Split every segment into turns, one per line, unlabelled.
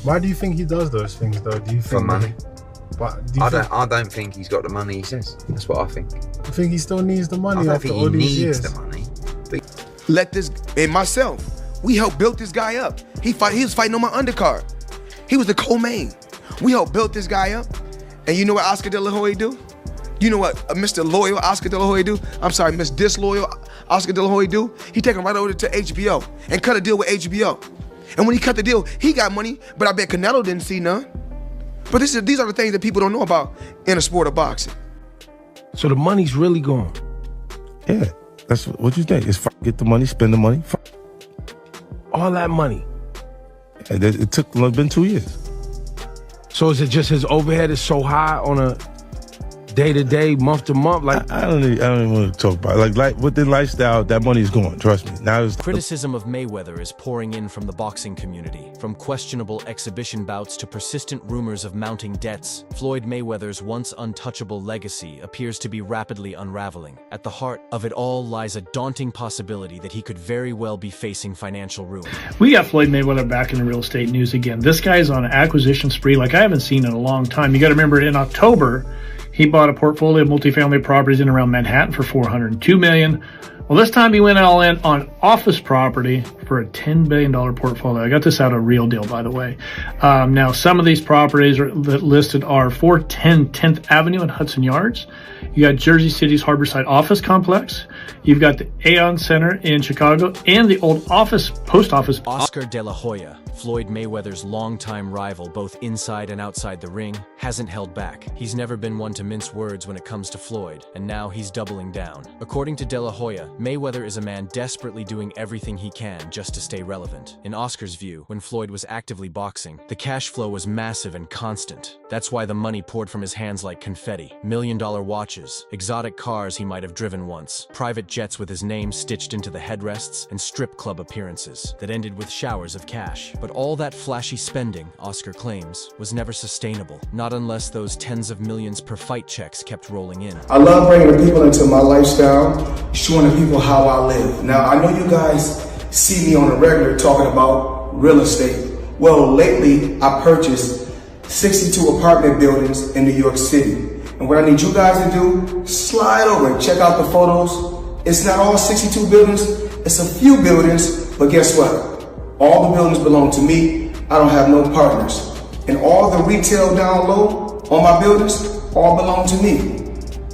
Why do you think he does those things though? Do you think
For money.
I
don't think he's got the money he says. That's what I think.
You think he still needs the money
I don't
after
think
all
he
these
needs
years?
the money.
Let this, and myself, we helped build this guy up. He was fighting on my undercard. He was the co-main. We helped build this guy up. And you know what Oscar De La Hoya do? You know what Mr. Loyal Oscar De La Hoya do? I'm sorry, Miss Disloyal Oscar De La Hoya do? He take him right over to HBO and cut a deal with HBO. And when he cut the deal, he got money, but I bet Canelo didn't see none. But these are the things that people don't know about in the sport of boxing.
So the money's really gone.
Yeah, that's what you think. It's get the money, spend the money.
All that money.
And it took been 2 years.
So is it just his overhead is so high on a day-to-day, month-to-month? Like
I don't even want to talk about it. Like with the lifestyle, that money is gone. Trust me. Now it's
Criticism of Mayweather is pouring in from the boxing community. From questionable exhibition bouts to persistent rumors of mounting debts, Floyd Mayweather's once untouchable legacy appears to be rapidly unraveling. At the heart of it all lies a daunting possibility that he could very well be facing financial ruin.
We got Floyd Mayweather back in the real estate news again. This guy's on an acquisition spree like I haven't seen in a long time. You got to remember, in October, he bought a portfolio of multifamily properties in around Manhattan for $402 million. Well, this time he went all in on office property for a $10 billion portfolio. I got this out of Real Deal, by the way. Now, some of these properties that listed are 410 10th Avenue and Hudson Yards. You got Jersey City's Harborside Office Complex. You've got the Aon Center in Chicago and the old post office.
Oscar De La Hoya, Floyd Mayweather's longtime rival both inside and outside the ring, hasn't held back. He's never been one to mince words when it comes to Floyd, and now he's doubling down. According to De La Hoya, Mayweather is a man desperately doing everything he can just to stay relevant. In Oscar's view, when Floyd was actively boxing, the cash flow was massive and constant. That's why the money poured from his hands like confetti. $1-million watches, exotic cars he might have driven once, private jets with his name stitched into the headrests, and strip club appearances that ended with showers of cash. But all that flashy spending, Oscar claims, was never sustainable, not unless those tens of millions per fight checks kept rolling in.
I love bringing the people into my lifestyle, showing the people how I live. Now, I know you guys see me on a regular talking about real estate. Well, lately, I purchased 62 apartment buildings in New York City. And what I need you guys to do, slide over and check out the photos. It's not all 62 buildings, it's a few buildings, but guess what? All the buildings belong to me. I don't have no partners. And all the retail down low on my buildings all belong to me.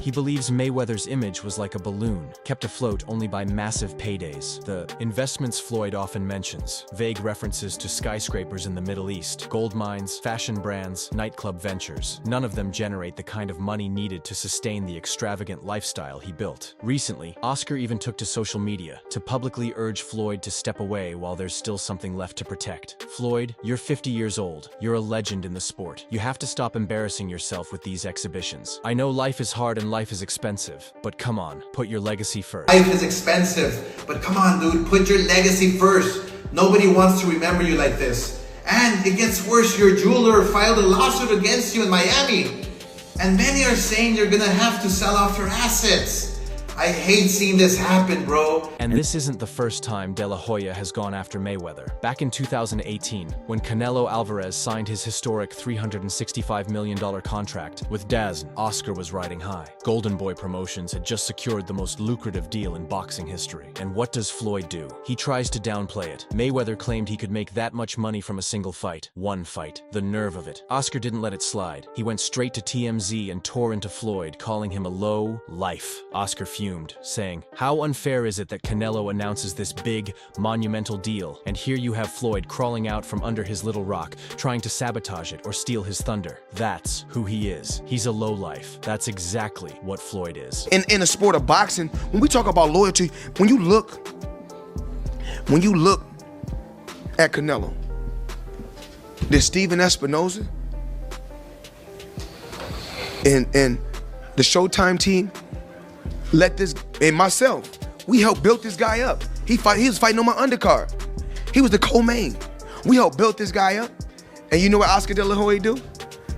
He believes Mayweather's image was like a balloon, kept afloat only by massive paydays. The investments Floyd often mentions, vague references to skyscrapers in the Middle East, gold mines, fashion brands, nightclub ventures. None of them generate the kind of money needed to sustain the extravagant lifestyle he built. Recently, Oscar even took to social media to publicly urge Floyd to step away while there's still something left to protect. Floyd, you're 50 years old. You're a legend in the sport. You have to stop embarrassing yourself with these exhibitions. I know life is hard and life is expensive, but come on, put your legacy first.
Life is expensive, but come on, dude, put your legacy first. Nobody wants to remember you like this. And it gets worse, your jeweler filed a lawsuit against you in Miami. And many are saying you're gonna have to sell off your assets. I hate seeing this happen, bro.
And this isn't the first time De La Hoya has gone after Mayweather. Back in 2018, when Canelo Alvarez signed his historic $365 million contract with DAZN, Oscar was riding high. Golden Boy Promotions had just secured the most lucrative deal in boxing history. And what does Floyd do? He tries to downplay it. Mayweather claimed he could make that much money from a single fight. One fight. The nerve of it. Oscar didn't let it slide. He went straight to TMZ and tore into Floyd, calling him a low life. Oscar fumed, saying, "How unfair is it that Canelo announces this big, monumental deal, and here you have Floyd crawling out from under his little rock, trying to sabotage it or steal his thunder. That's who he is. He's a lowlife. That's exactly what Floyd is."
In the sport of boxing, when we talk about loyalty, when you look at Canelo, there's Steven Espinoza and the Showtime team. Let this, and myself, we helped build this guy up. He was fighting on my undercard. He was the co-main. We helped build this guy up. And you know what Oscar De La Hoya do?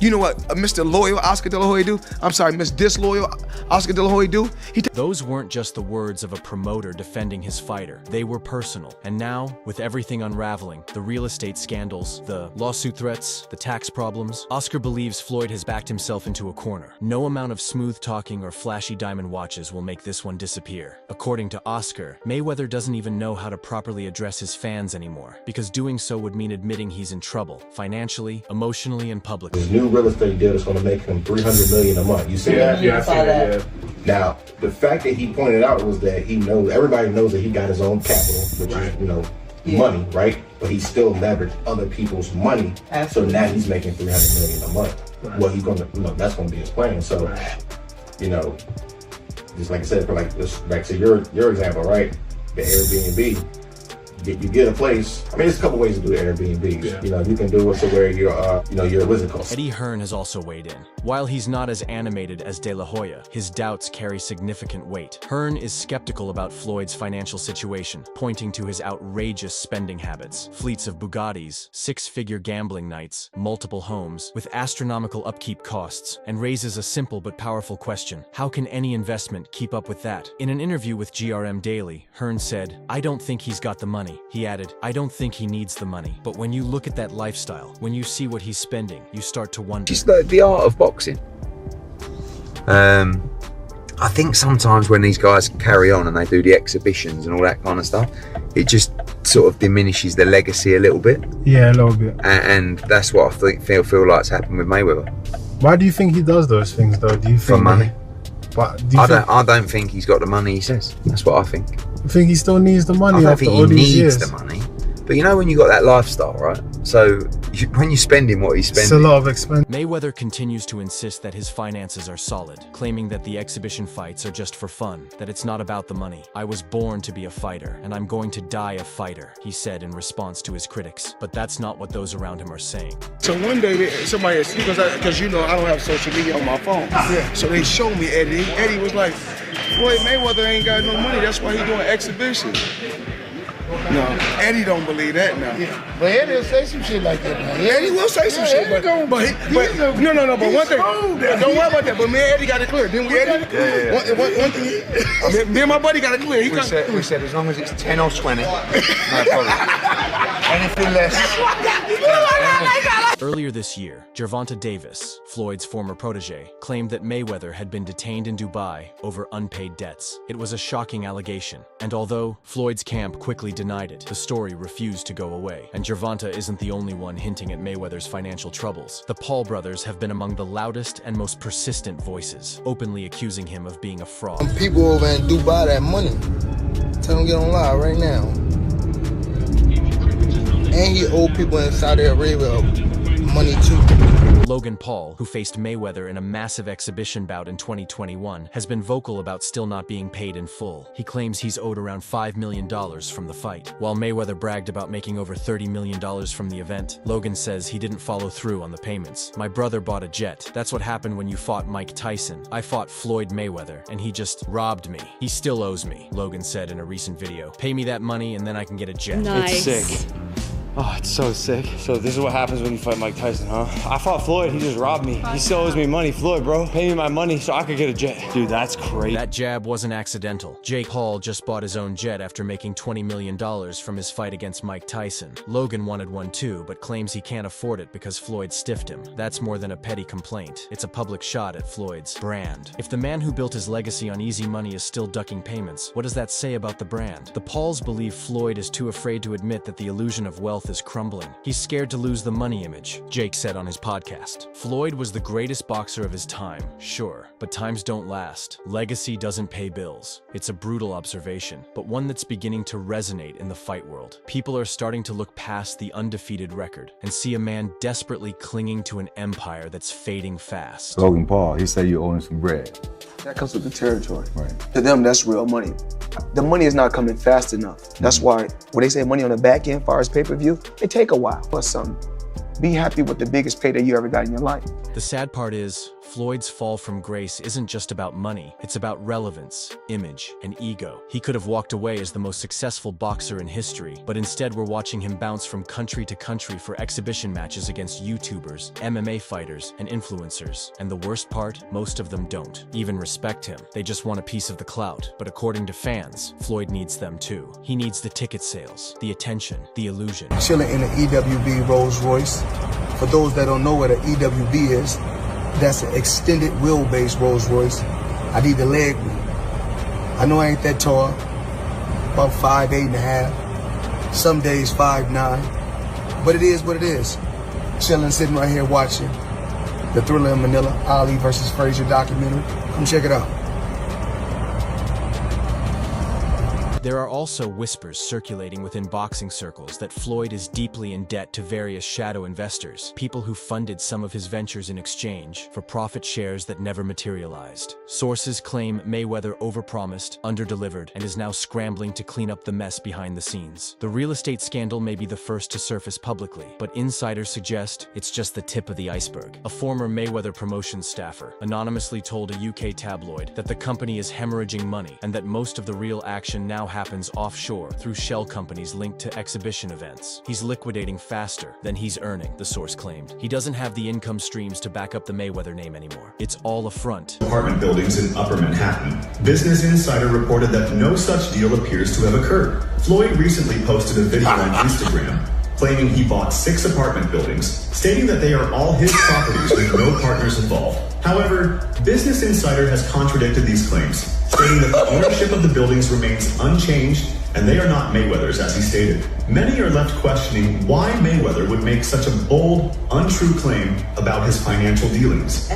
You know what Mr. Loyal Oscar De La Hoya do? I'm sorry, Miss Disloyal Oscar De La Hoya do?
Those weren't just the words of a promoter defending his fighter. They were personal. And now, with everything unraveling, the real estate scandals, the lawsuit threats, the tax problems, Oscar believes Floyd has backed himself into a corner. No amount of smooth talking or flashy diamond watches will make this one disappear. According to Oscar, Mayweather doesn't even know how to properly address his fans anymore, because doing so would mean admitting he's in trouble, financially, emotionally, and publicly.
His new real estate deal is going to make him $300 million a month. You see that?
Yeah, I saw that. Yeah.
Now, the fact that he pointed out was that everybody knows that he got his own capital, which is, money, right? But he still leveraged other people's money. Absolutely. So now he's making $300 million a month. Right. Well, he's going to, that's going to be his plan. So, just like I said, for like this, back to your example, right? The Airbnb. You get a place. I mean, there's a couple ways to do Airbnb. Yeah. You can do it to where you're what's it called?
Eddie Hearn has also weighed in. While he's not as animated as De La Hoya, his doubts carry significant weight. Hearn is skeptical about Floyd's financial situation, pointing to his outrageous spending habits. Fleets of Bugattis, six-figure gambling nights, multiple homes, with astronomical upkeep costs, and raises a simple but powerful question. How can any investment keep up with that? In an interview with GRM Daily, Hearn said, "I don't think he's got the money." He added, "I don't think he needs the money. But when you look at that lifestyle, when you see what he's spending, you start to wonder."
Just the art of boxing. I think sometimes when these guys carry on and they do the exhibitions and all that kind of stuff, it just sort of diminishes the legacy a little bit.
Yeah, a little bit.
And that's what I feel like's happened with Mayweather.
Why do you think he does those things, though? Do you think
for money?
I
don't think he's got the money he says. That's what I think.
I think he still needs the money.
I don't
after
think
all
he
these years.
needs the money. But when you got that lifestyle, right? So when you're spending what he's spending,
it's a lot of expense.
Mayweather continues to insist that his finances are solid, claiming that the exhibition fights are just for fun, that it's not about the money. "I was born to be a fighter, and I'm going to die a fighter," he said in response to his critics. But that's not what those around him are saying.
So one day, somebody, because I don't have social media on my phone. Yeah. So they showed me Eddie. Eddie was like, "Floyd Mayweather ain't got no money. That's why he doing exhibitions." No, Eddie don't believe that now.
Yeah. But Eddie will say some shit like that now.
Eddie will say some shit, but no, but one thing, don't worry about that. But me and Eddie got it clear, didn't we, Eddie?
Yeah.
One thing, me and my buddy got it clear.
We said as long as it's 10 or 20, no problem. Anything less.
Earlier this year, Gervonta Davis, Floyd's former protege, claimed that Mayweather had been detained in Dubai over unpaid debts. It was a shocking allegation, and although Floyd's camp quickly denied it, the story refused to go away. And Gervonta isn't the only one hinting at Mayweather's financial troubles. The Paul brothers have been among the loudest and most persistent voices, openly accusing him of being a fraud.
People over in Dubai that money. Tell them get on live right now. And he owe people in Saudi Arabia money too.
Logan Paul, who faced Mayweather in a massive exhibition bout in 2021, has been vocal about still not being paid in full. He claims he's owed around $5 million from the fight. While Mayweather bragged about making over $30 million from the event, Logan says he didn't follow through on the payments. "My brother bought a jet. That's what happened when you fought Mike Tyson. I fought Floyd Mayweather, and he just robbed me. He still owes me," Logan said in a recent video. "Pay me that money and then I can get a jet."
Nice. It's sick. Oh, it's so sick. So this is what happens when you fight Mike Tyson, huh? I fought Floyd, he just robbed me. He still owes me money. Floyd, bro, pay me my money so I could get a jet. Dude, that's crazy.
That jab wasn't accidental. Jake Paul just bought his own jet after making $20 million from his fight against Mike Tyson. Logan wanted one too, but claims he can't afford it because Floyd stiffed him. That's more than a petty complaint. It's a public shot at Floyd's brand. If the man who built his legacy on easy money is still ducking payments, what does that say about the brand? The Pauls believe Floyd is too afraid to admit that the illusion of wealth is crumbling. He's scared to lose the money image, Jake said on his podcast. Floyd was the greatest boxer of his time, sure, but times don't last. Legacy doesn't pay bills. It's a brutal observation, but one that's beginning to resonate in the fight world. People are starting to look past the undefeated record and see a man desperately clinging to an empire that's fading fast.
Logan Paul, he said you owe him some bread.
That comes with the territory.
Right.
To them, that's real money. The money is not coming fast enough. That's why when they say money on the back end, as far as pay-per-view, it take a while. But be happy with the biggest payday you ever got in your life.
The sad part is, Floyd's fall from grace isn't just about money, it's about relevance, image, and ego. He could have walked away as the most successful boxer in history, but instead we're watching him bounce from country to country for exhibition matches against YouTubers, MMA fighters, and influencers. And the worst part, most of them don't even respect him. They just want a piece of the clout. But according to fans, Floyd needs them too. He needs the ticket sales, the attention, the illusion.
Chilling in an EWB Rolls Royce. For those that don't know what an EWB is, that's an extended wheelbase Rolls Royce. I need the leg room. I know I ain't that tall, about 5'8.5", some days 5'9", but it is what it is. Chilling, sitting right here watching the Thriller in Manila, Ali versus Frazier documentary. Come check it out.
There are also whispers circulating within boxing circles that Floyd is deeply in debt to various shadow investors, people who funded some of his ventures in exchange for profit shares that never materialized. Sources claim Mayweather overpromised, underdelivered, and is now scrambling to clean up the mess behind the scenes. The real estate scandal may be the first to surface publicly, but insiders suggest it's just the tip of the iceberg. A former Mayweather promotions staffer anonymously told a UK tabloid that the company is hemorrhaging money and that most of the real action now happens offshore through shell companies linked to exhibition events. He's liquidating faster than he's earning, the source claimed. He doesn't have the income streams to back up the Mayweather name anymore. It's all a front.
Apartment buildings in Upper Manhattan. Business Insider reported that no such deal appears to have occurred. Floyd recently posted a video on Instagram claiming he bought 6 apartment buildings, stating that they are all his properties with no partners involved. However, Business Insider has contradicted these claims, stating that the ownership of the buildings remains unchanged and they are not Mayweather's, as he stated. Many are left questioning why Mayweather would make such a bold, untrue claim about his financial dealings.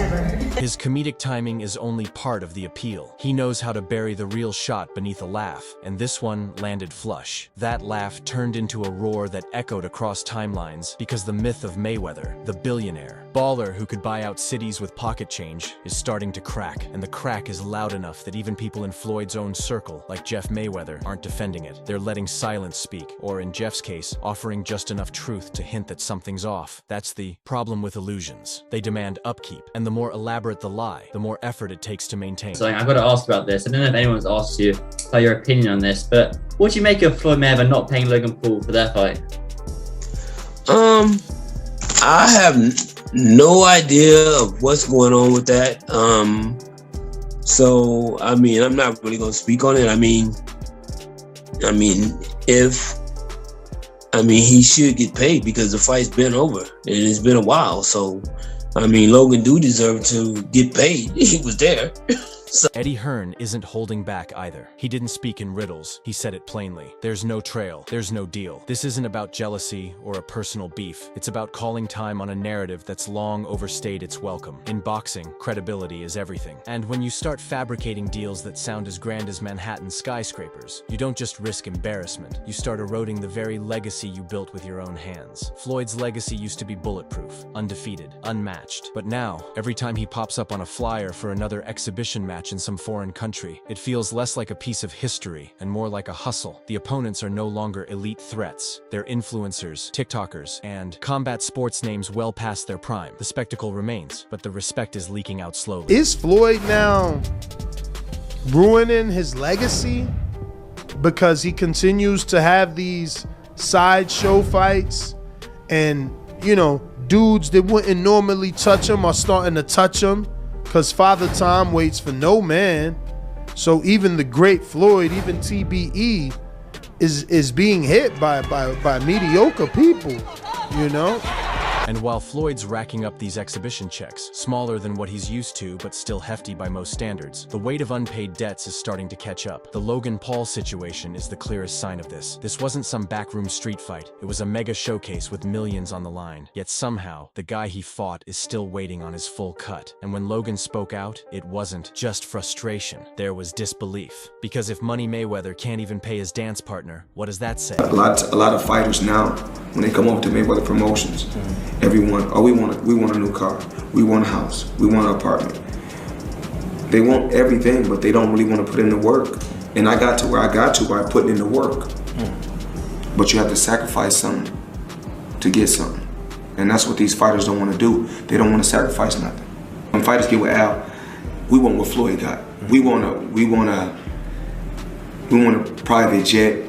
His comedic timing is only part of the appeal. He knows how to bury the real shot beneath a laugh, and this one landed flush. That laugh turned into a roar that echoed across timelines because the myth of Mayweather, the billionaire, baller who could buy out cities with pocket change, is starting to crack, and the crack is loud enough that even people in Floyd's own circle, like Jeff Mayweather, aren't defending it. They're letting silence speak, or in Jeff's case, offering just enough truth to hint that something's off. That's the problem with illusions. They demand upkeep, and the more elaborate the lie, the more effort it takes to maintain.
So I've got to ask about this. I don't know if anyone's asked you your opinion on this, but what do you make of Floyd Mayweather not paying Logan Paul for their fight?
I have no idea of what's going on with that. So I mean, I'm not really gonna speak on it. I mean, he should get paid because the fight's been over and it's been a while. So, I mean, Logan do deserve to get paid. He was there.
Eddie Hearn isn't holding back either. He didn't speak in riddles. He said it plainly. There's no trail. There's no deal. This isn't about jealousy or a personal beef. It's about calling time on a narrative that's long overstayed its welcome. In boxing, credibility is everything. And when you start fabricating deals that sound as grand as Manhattan skyscrapers, you don't just risk embarrassment. You start eroding the very legacy you built with your own hands. Floyd's legacy used to be bulletproof, undefeated, unmatched. But now, every time he pops up on a flyer for another exhibition match in some foreign country, it feels less like a piece of history and more like a hustle. The opponents are no longer elite threats. They're influencers, TikTokers, and combat sports names well past their prime. The spectacle remains, but the respect is leaking out slowly.
Is Floyd now ruining his legacy because he continues to have these sideshow fights and, you know, dudes that wouldn't normally touch him are starting to touch him? Because Father Time waits for no man. So even the great Floyd, even TBE, is being hit by mediocre people, you know?
And while Floyd's racking up these exhibition checks, smaller than what he's used to but still hefty by most standards, the weight of unpaid debts is starting to catch up. The Logan Paul situation is the clearest sign of this. This wasn't some backroom street fight. It was a mega showcase with millions on the line. Yet somehow, the guy he fought is still waiting on his full cut. And when Logan spoke out, it wasn't just frustration. There was disbelief. Because if Money Mayweather can't even pay his dance partner, what does that say?
A lot of fighters now, when they come over to Mayweather Promotions, everyone, we want a new car, we want a house, we want an apartment. They want everything, but they don't really want to put in the work. And I got to where I got to by putting in the work. But you have to sacrifice something to get something. And that's what these fighters don't want to do. They don't want to sacrifice nothing.
When fighters get with Al, we want what Floyd got. We want a private jet.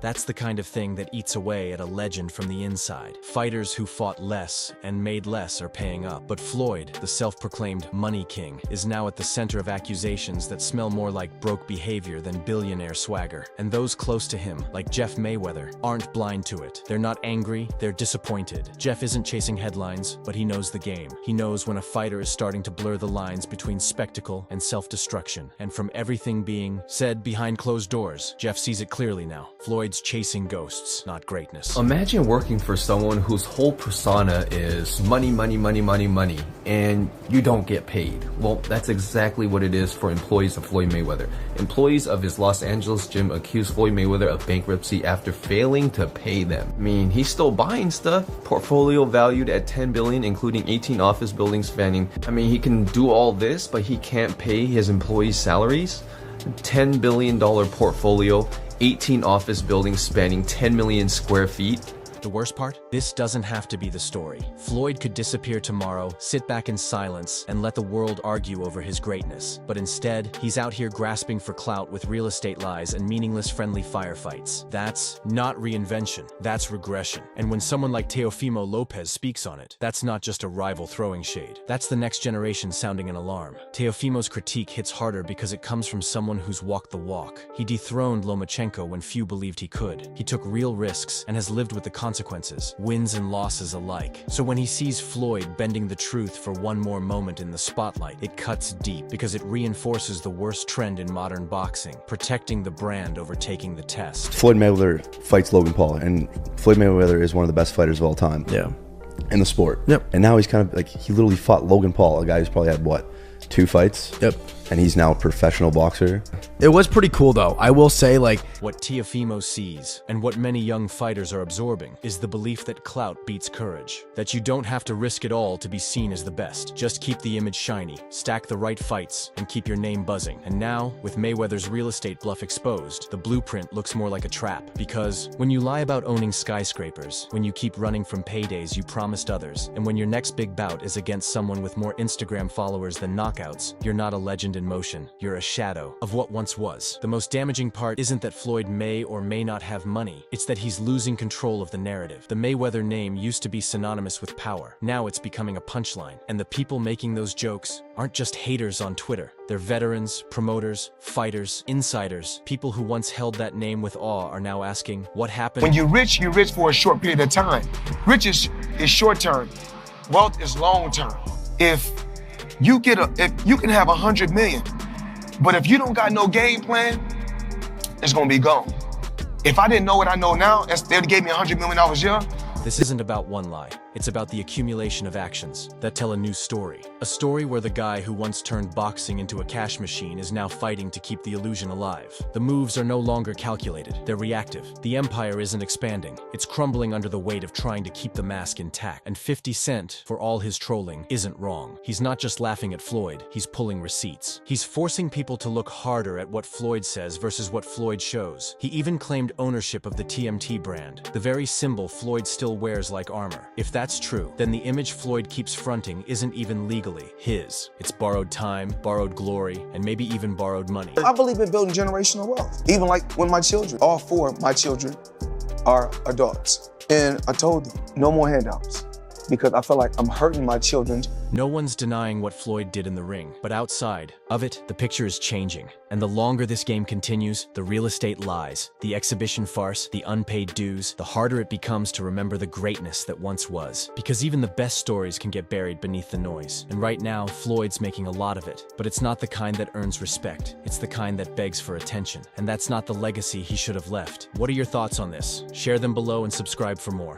That's the kind of thing that eats away at a legend from the inside. Fighters who fought less and made less are paying up. But Floyd, the self-proclaimed money king, is now at the center of accusations that smell more like broke behavior than billionaire swagger. And those close to him, like Jeff Mayweather, aren't blind to it. They're not angry, they're disappointed. Jeff isn't chasing headlines, but he knows the game. He knows when a fighter is starting to blur the lines between spectacle and self-destruction. And from everything being said behind closed doors, Jeff sees it clearly now. Floyd's chasing ghosts, not greatness.
Imagine working for someone whose whole persona is money, money, money, money, money, and you don't get paid. Well, that's exactly what it is for employees of Floyd Mayweather. Employees of his Los Angeles gym accused Floyd Mayweather of bankruptcy after failing to pay them. I mean, he's still buying stuff. Portfolio valued at $10 billion, including 18 office buildings spanning. I mean, he can do all this, but he can't pay his employees' salaries. $10 billion portfolio, 18 office buildings spanning 10 million square feet.
The worst part? This doesn't have to be the story. Floyd could disappear tomorrow, sit back in silence, and let the world argue over his greatness. But instead, he's out here grasping for clout with real estate lies and meaningless friendly firefights. That's not reinvention, that's regression. And when someone like Teofimo Lopez speaks on it, that's not just a rival throwing shade. That's the next generation sounding an alarm. Teofimo's critique hits harder because it comes from someone who's walked the walk. He dethroned Lomachenko when few believed he could. He took real risks and has lived with the consequences, wins and losses alike. So when he sees Floyd bending the truth for one more moment in the spotlight, it cuts deep because it reinforces the worst trend in modern boxing, protecting the brand over taking the test.
Floyd Mayweather fights Logan Paul, and Floyd Mayweather is one of the best fighters of all time.
Yeah.
In the sport.
Yep.
And now he's kind of like, he literally fought Logan Paul, a guy who's probably had what, 2 fights?
Yep.
And he's now a professional boxer.
It was pretty cool though. I will say, like,
what Teofimo sees, and what many young fighters are absorbing, is the belief that clout beats courage. That you don't have to risk it all to be seen as the best. Just keep the image shiny, stack the right fights, and keep your name buzzing. And now, with Mayweather's real estate bluff exposed, the blueprint looks more like a trap. Because when you lie about owning skyscrapers, when you keep running from paydays you promised others, and when your next big bout is against someone with more Instagram followers than knockouts, you're not a legend in motion. You're a shadow of what once was. The most damaging part isn't that Floyd may or may not have money. It's that he's losing control of the narrative. The Mayweather name used to be synonymous with power. Now it's becoming a punchline. And the people making those jokes aren't just haters on Twitter. They're veterans, promoters, fighters, insiders. People who once held that name with awe are now asking, what happened?
When you're rich for a short period of time. Riches is short term. Wealth is long term. If you can have 100 million, but if you don't got no game plan, it's gonna be gone. If I didn't know what I know now, they'd gave me $100 million young.
This isn't about one lie. It's about the accumulation of actions that tell a new story. A story where the guy who once turned boxing into a cash machine is now fighting to keep the illusion alive. The moves are no longer calculated, they're reactive. The empire isn't expanding, it's crumbling under the weight of trying to keep the mask intact. And 50 Cent, for all his trolling, isn't wrong. He's not just laughing at Floyd, he's pulling receipts. He's forcing people to look harder at what Floyd says versus what Floyd shows. He even claimed ownership of the TMT brand, the very symbol Floyd still wears like armor. If that's true, then the image Floyd keeps fronting isn't even legally his. It's borrowed time, borrowed glory, and maybe even borrowed money.
I believe in building generational wealth. Even like when my children, all 4 of my children are adults. And I told them, no more handouts. Because I feel like I'm hurting my children.
No one's denying what Floyd did in the ring, but outside of it, the picture is changing. And the longer this game continues, the real estate lies, the exhibition farce, the unpaid dues, the harder it becomes to remember the greatness that once was. Because even the best stories can get buried beneath the noise. And right now, Floyd's making a lot of it. But it's not the kind that earns respect. It's the kind that begs for attention. And that's not the legacy he should have left. What are your thoughts on this? Share them below and subscribe for more.